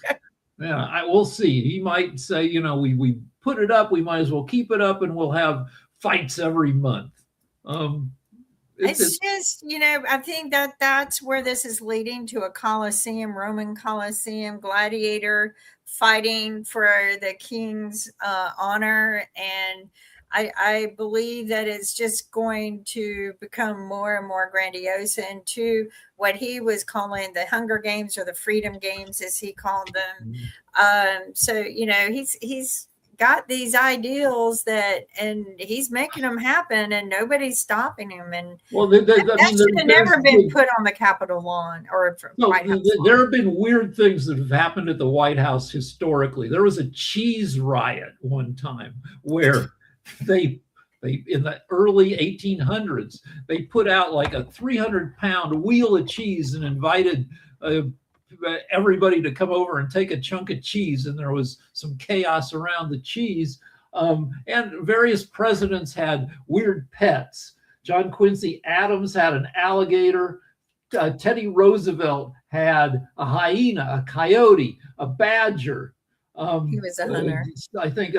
Yeah, we'll see. He might say, we put it up. We might as well keep it up, and we'll have fights every month. It's just, I think that's where this is leading to a Colosseum, Roman Colosseum, gladiator fighting for the king's honor. And I believe that it's just going to become more and more grandiose into what he was calling the Hunger Games or the Freedom Games, as he called them. So, he's got these ideals and he's making them happen, and nobody's stopping him. And that should have never been put on the Capitol lawn or White House lawn. There have been weird things that have happened at the White House historically. There was a cheese riot one time where they in the early 1800s, they put out like a 300-pound wheel of cheese and invited everybody to come over and take a chunk of cheese, and there was some chaos around the cheese. And various presidents had weird pets. John Quincy Adams had an alligator. Teddy Roosevelt had a hyena, a coyote, a badger. He was a hunter. I think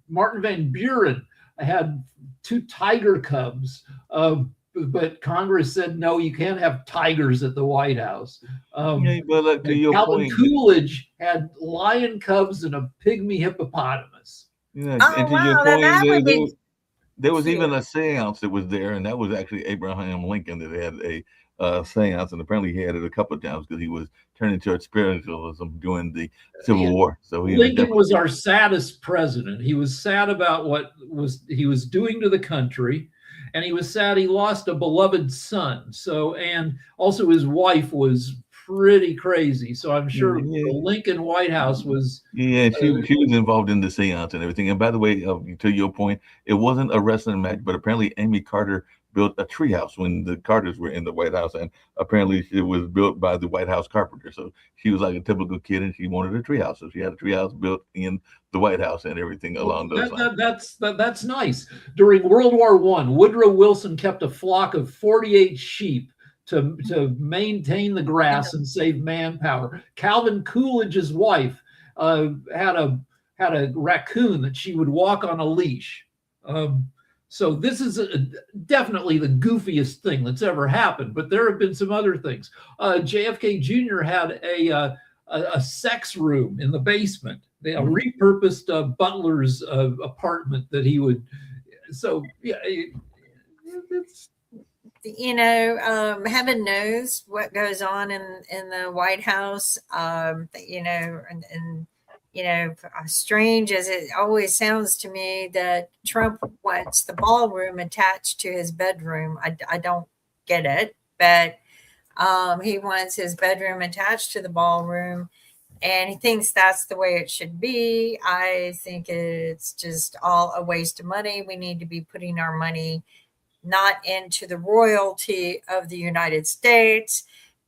Martin Van Buren had 2 tiger cubs. But Congress said, no, you can't have tigers at the White House. But to your Calvin point, Coolidge had lion cubs and a pygmy hippopotamus. and to your point, there was even a seance that was there, and that was actually Abraham Lincoln that had a seance, and apparently he had it a couple of times because he was turning towards spiritualism during the Civil War. So Lincoln was our saddest president. He was sad about what he was doing to the country. And he was sad he lost a beloved son. So, and also his wife was pretty crazy. So I'm sure the Lincoln White House was. Yeah, she was involved in the seance and everything. And by the way, to your point, it wasn't a wrestling match, but apparently Amy Carter built a treehouse when the Carters were in the White House, and apparently it was built by the White House carpenter. So she was like a typical kid, and she wanted a treehouse, so she had a treehouse built in the White House and everything along those lines. That's nice. During World War I, Woodrow Wilson kept a flock of 48 sheep to maintain the grass and save manpower. Calvin Coolidge's wife had a raccoon that she would walk on a leash. So this is definitely the goofiest thing that's ever happened, but there have been some other things. JFK Jr. had a sex room in the basement, a repurposed butler's apartment that he would. So yeah, it's. Heaven knows what goes on in the White House. Strange as it always sounds to me that Trump wants the ballroom attached to his bedroom. I don't get it, but he wants his bedroom attached to the ballroom, and he thinks that's the way it should be. I think it's just all a waste of money. We need to be putting our money not into the royalty of the United States,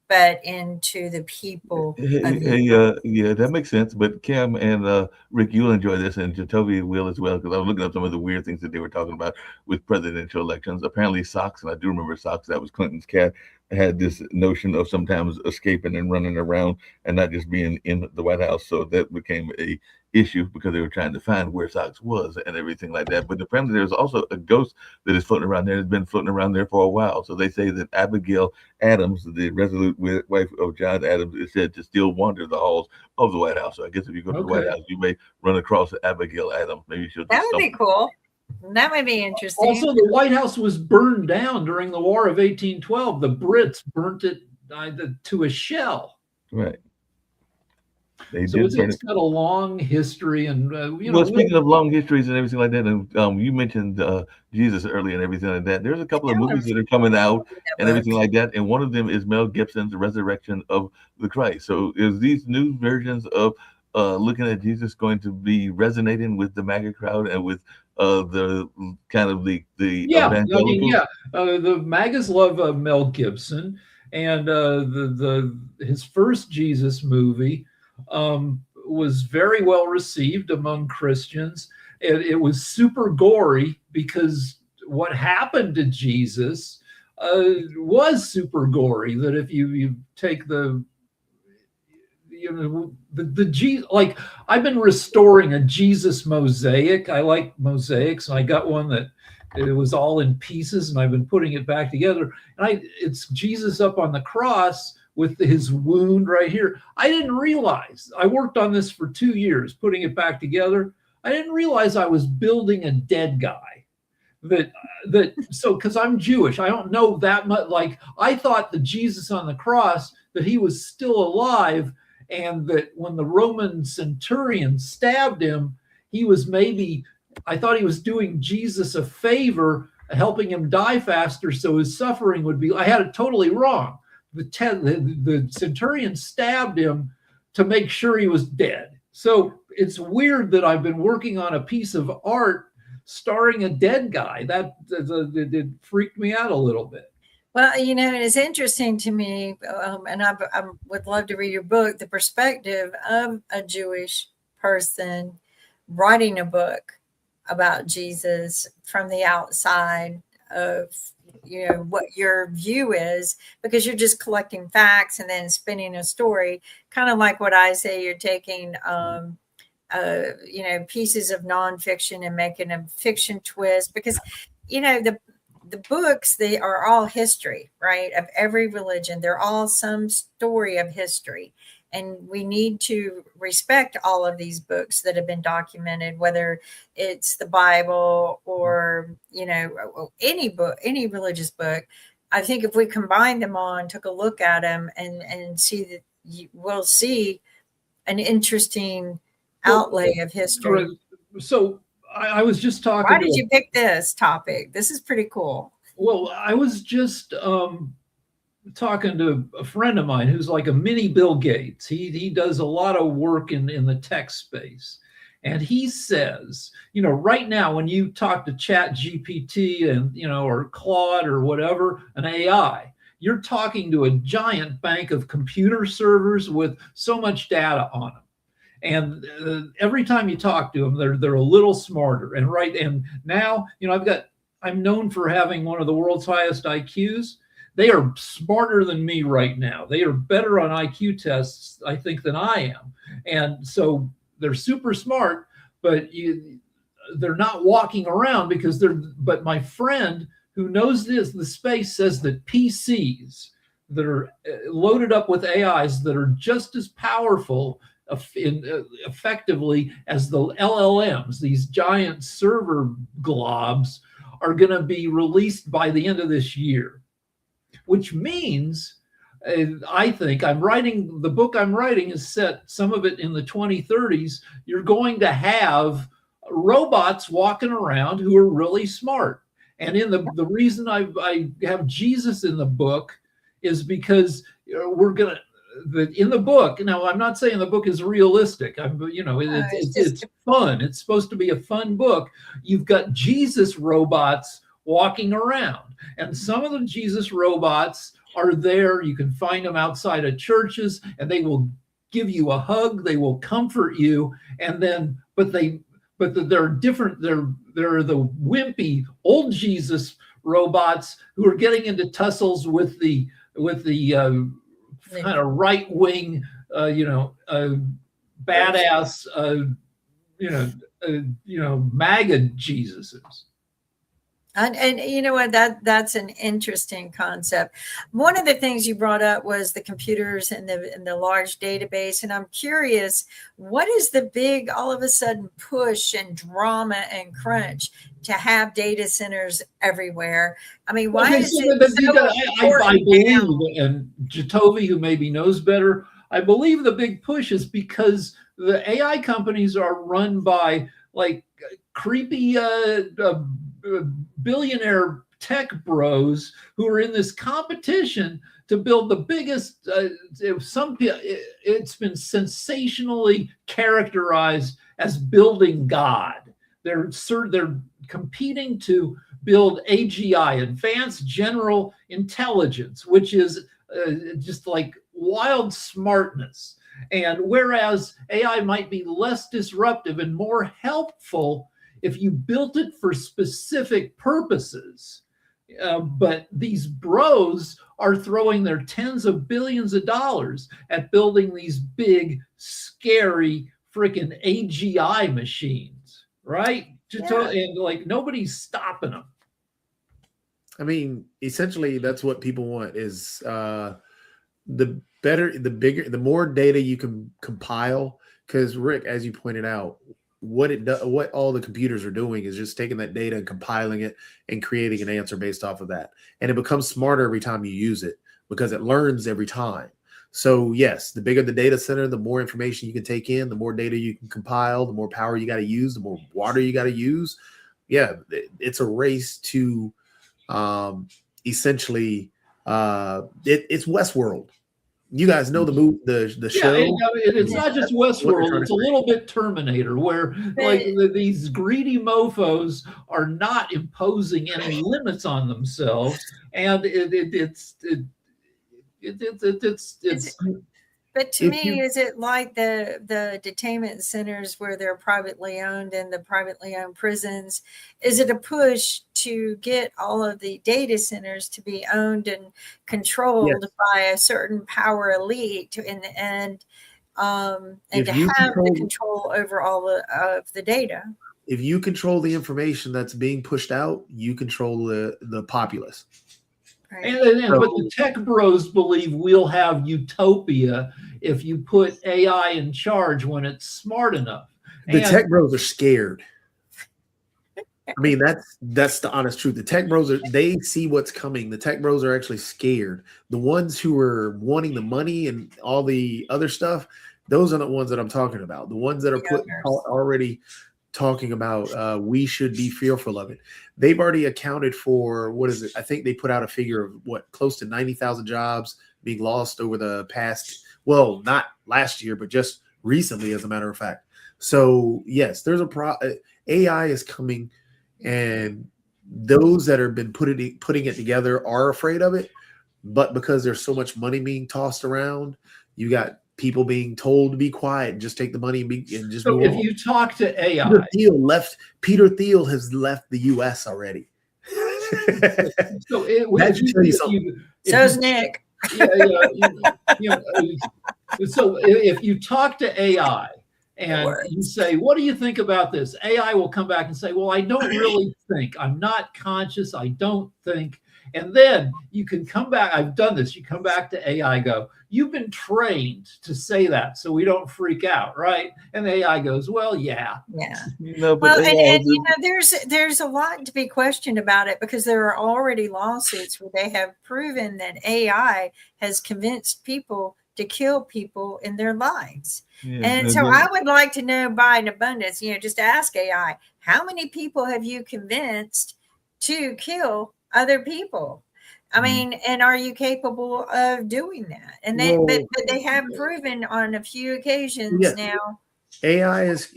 but into the people. Yeah, that makes sense. But Kim and Rick, you'll enjoy this, and Jacoby will as well, because I was looking up some of the weird things that they were talking about with presidential elections. Apparently, Socks, and I do remember Socks, that was Clinton's cat, had this notion of sometimes escaping and running around and not just being in the White House. So that became a issue because they were trying to find where Socks was and everything like that. But apparently there's also a ghost that is floating around there. It's been floating around there for a while. So they say that Abigail Adams, the resolute wife of John Adams, is said to still wander the halls of the White House. So I guess if you go to the White House, you may run across Abigail Adams. Maybe she'll. That would be cool. That would be interesting. Also, the White House was burned down during the War of 1812. The Brits burnt it to a shell. Right. So it's got a long history, and speaking of long histories and everything like that, and you mentioned Jesus earlier and everything like that. There's a couple of movies that are coming out and everything like that, and one of them is Mel Gibson's Resurrection of the Christ. So is these new versions of looking at Jesus going to be resonating with the MAGA crowd and with the kind of the evangelicals? The MAGAs love Mel Gibson, and his first Jesus movie was very well received among Christians. It was super gory because what happened to Jesus was super gory. That if you take like I've been restoring a Jesus mosaic. I like mosaics, and I got one that it was all in pieces, and I've been putting it back together. And it's Jesus up on the cross with his wound right here. I didn't realize, I worked on this for 2 years, putting it back together. I didn't realize I was building a dead guy. Because I'm Jewish, I don't know that much. Like, I thought the Jesus on the cross, that he was still alive, and that when the Roman centurion stabbed him, I thought he was doing Jesus a favor, helping him die faster so his suffering would be. I had it totally wrong. The centurion stabbed him to make sure he was dead. So it's weird that I've been working on a piece of art starring a dead guy. That freaked me out a little bit. Well, it's interesting to me, and I would love to read your book, the perspective of a Jewish person writing a book about Jesus from the outside of what your view is, because you're just collecting facts and then spinning a story, kind of like what I say. You're taking pieces of nonfiction and making a fiction twist, because the books, they are all history, right, of every religion. They're all some story of history. And we need to respect all of these books that have been documented, whether it's the Bible or, any book, any religious book. I think if we combine them all and took a look at them and see that, we'll see an interesting outlay of history. So I was just talking. Why did you pick this topic? This is pretty cool. Well, I was just talking to a friend of mine who's like a mini Bill Gates. He does a lot of work in the tech space, And he says, right now, when you talk to Chat GPT and, or Claude or whatever, an AI, you're talking to a giant bank of computer servers with so much data on them. And every time you talk to them, they're a little smarter. And now, I'm known for having one of the world's highest IQs. They are smarter than me right now. They are better on IQ tests, I think, than I am. And so they're super smart, but they're not walking around but my friend who knows the space says that PCs that are loaded up with AIs that are just as powerful effectively as the LLMs, these giant server globs, are going to be released by the end of this year, which means I think the book I'm writing is set, some of it in the 2030s. You're going to have robots walking around who are really smart. And in the reason I have Jesus in the book is because we're going to, in the book, now I'm not saying the book is realistic. It's fun. It's supposed to be a fun book. You've got Jesus robots walking around, and some of the Jesus robots are there. You can find them outside of churches, and they will give you a hug. They will comfort you, but they're different. They're the wimpy old Jesus robots who are getting into tussles with the kind of right wing, badass, MAGA Jesuses. And you know what, that's an interesting concept. One of the things you brought up was the computers and the large database. And I'm curious, what is the big, all of a sudden, push and drama and crunch to have data centers everywhere? I mean, why is it so I believe, and Jacoby, who maybe knows better, I believe the big push is because the AI companies are run by like creepy billionaire tech bros who are in this competition to build the biggest. It's been sensationally characterized as building God. They're competing to build AGI, Advanced General Intelligence, which is just like wild smartness. And whereas AI might be less disruptive and more helpful if you built it for specific purposes, but these bros are throwing their tens of billions of dollars at building these big, scary, freaking AGI machines, right? Yeah. And like nobody's stopping them. I mean, essentially, that's what people want is the better, the bigger, the more data you can compile. Because Rick, as you pointed out, what all the computers are doing is just taking that data and compiling it and creating an answer based off of that. And it becomes smarter every time you use it because it learns every time. So yes, the bigger the data center, the more information you can take in, the more data you can compile, the more power you got to use, the more water you got to use. Yeah, it's a race to essentially it's Westworld. You guys know the show. It's not just Westworld. It's a little bit Terminator, where like these greedy mofo's are not imposing any limits on themselves, and it's. But to me, is it like the detainment centers where they're privately owned and the privately owned prisons? Is it a push to get all of the data centers to be owned and controlled by a certain power elite and to have the control over all of the data? If you control the information that's being pushed out, you control the populace. Right. But the tech bros believe we'll have utopia if you put AI in charge when it's smart enough. The tech bros are scared. I mean, that's the honest truth. The tech bros they see what's coming. The tech bros are actually scared. The ones who are wanting the money and all the other stuff, those are the ones that I'm talking about. The ones that are already talking about we should be fearful of it. They've already accounted for, what is it? I think they put out a figure of close to 90,000 jobs being lost over the past, well, not last year, but just recently, as a matter of fact. So yes, there's AI is coming, and those that have been putting it together are afraid of it. But because there's so much money being tossed around, you got people being told to be quiet and just take the money and just So move if on. you talk to AI, Peter Thiel has left the U.S. already. so That should tell you something. So's Nick. So if you talk to AI and you say, what do you think about this? AI will come back and say, well, I don't really think. I'm not conscious. I don't think. And then you can come back. I've done this. You come back to AI, go, you've been trained to say that so we don't freak out, right? And AI goes, well, yeah. Yeah. No, but Well, AI and you know, there's a lot to be questioned about it, because there are already lawsuits where they have proven that AI has convinced people to kill people in their lives. yeah, And so I would like to know by an abundance, you know, just ask AI, how many people have you convinced to kill other people? I mean, and are you capable of doing that? And but they have proven on a few occasions now. AI has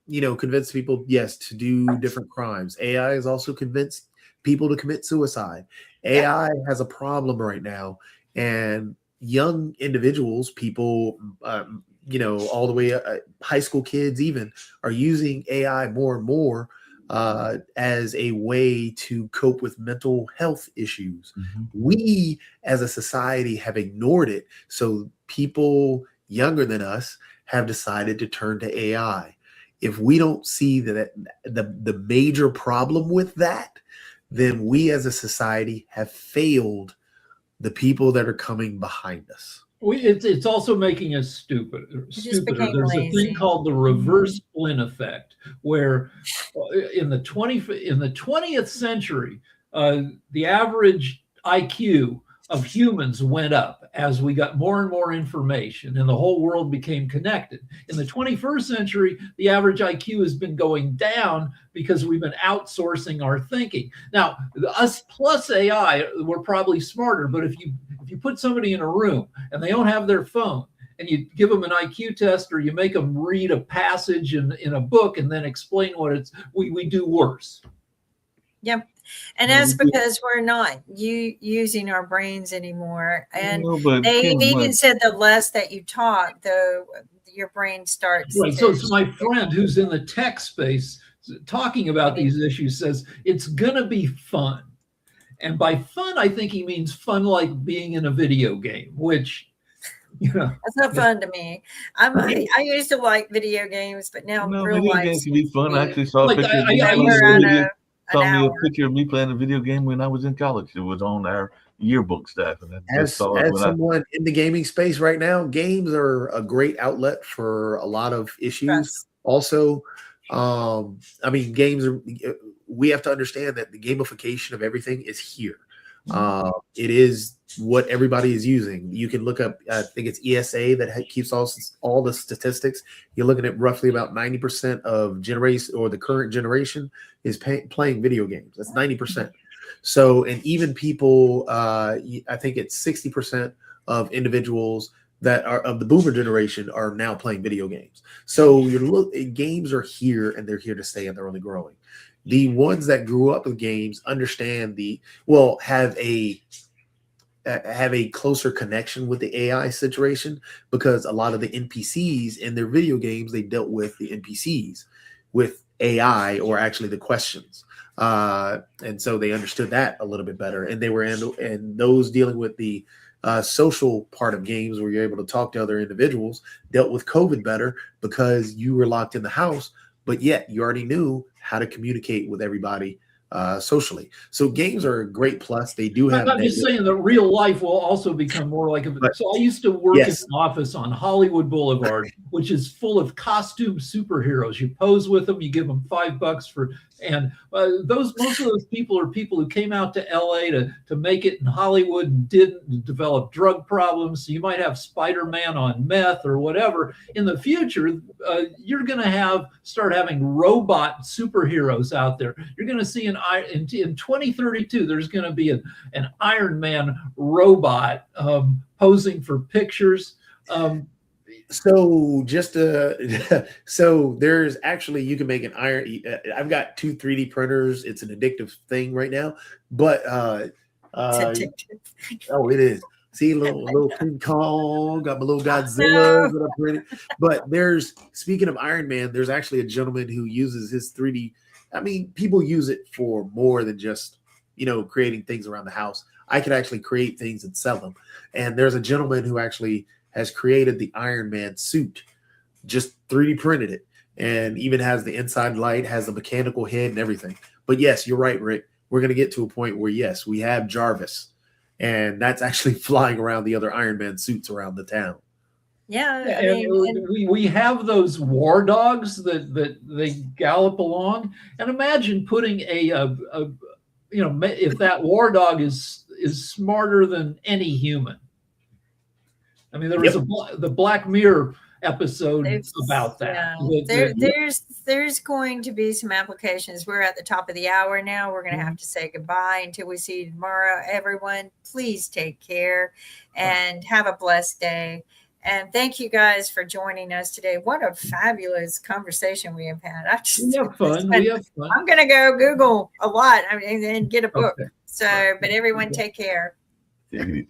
you know, convinced people, yes, to do different crimes. AI has also convinced people to commit suicide. AI has a problem right now, and young individuals, people, you know, all the way high school kids even are using AI more and more as a way to cope with mental health issues. We as a society have ignored it. So people younger than us have decided to turn to AI. If we don't see that the major problem with that, then we as a society have failed the people that are coming behind us. It's also making us stupider. There's a thing called the reverse Flynn effect, where in the 20th century, the average IQ of humans went up as we got more and more information and the whole world became connected. In the 21st century, the average IQ has been going down because we've been outsourcing our thinking. Now, us plus AI, we're probably smarter, but if you put somebody in a room and they don't have their phone, and you give them an IQ test, or you make them read a passage in a book and then explain what it's, we do worse. Yep. And that's because we're not using our brains anymore. And they've even said the less that you talk, though, your brain starts. Right. So my friend who's in the tech space talking about these issues says it's going to be fun. And by fun, I think he means fun like being in a video game, which, you know, that's not fun to me. I used to like video games, but now real video life games can be fun. I actually saw like, saw me a picture of me playing a video game when I was in college. It was on our yearbook staff. And as someone in the gaming space right now, games are a great outlet for a lot of issues. Also, I mean, games are, we have to understand that the gamification of everything is here. It is what everybody is using. You can look up, I think it's ESA that keeps all the statistics. You're looking at roughly about 90% of generation, or the current generation, is playing video games. That's 90%. So, and even people, I think it's 60% of individuals that are of the boomer generation are now playing video games. So games are here, and they're here to stay, and they're only growing. The ones that grew up with games understand have a closer connection with the AI situation, because a lot of the NPCs in their video games, they dealt with the NPCs with AI, or actually the questions. And so they understood that a little bit better. And they were and those dealing with the social part of games, where you're able to talk to other individuals, dealt with COVID better, because you were locked in the house, but yet you already knew how to communicate with everybody socially. So games are a great plus. They do have. I'm just saying that real life will also become more like so I used to work in an office on Hollywood Boulevard, which is full of costume superheroes. You pose with them, you give them $5 for, and most of those people are people who came out to LA to make it in Hollywood and didn't develop drug problems. So you might have Spider-Man on meth or whatever. In the future, you're going to start having robot superheroes out there. You're going to see in 2032, there's going to be an Iron Man robot posing for pictures. So just so there's actually, you can make an iron. I've got 2 3D printers. It's an addictive thing right now, but It's addictive. oh, it is. See, little King Kong, got my little No. Godzilla that I printed. But speaking of Iron Man, there's actually a gentleman who uses his 3D. I mean, people use it for more than just, creating things around the house. I could actually create things and sell them. And there's a gentleman who actually has created the Iron Man suit, just 3D printed it, and even has the inside light, has the mechanical head and everything. But yes, you're right, Rick. We're going to get to a point where, yes, we have Jarvis, and that's actually flying around the other Iron Man suits around the town. Yeah, I And mean, we have those war dogs that they gallop along, and imagine putting if that war dog is smarter than any human. I mean, there was the Black Mirror episode about that. Yeah. There's going to be some applications. We're at the top of the hour now. We're going to have to say goodbye until we see you tomorrow. Everyone, please take care and have a blessed day. And thank you guys for joining us today. What a fabulous conversation we have had. We have fun. I'm going to go Google a lot and get a book. Okay. So, but everyone take care. Take it easy.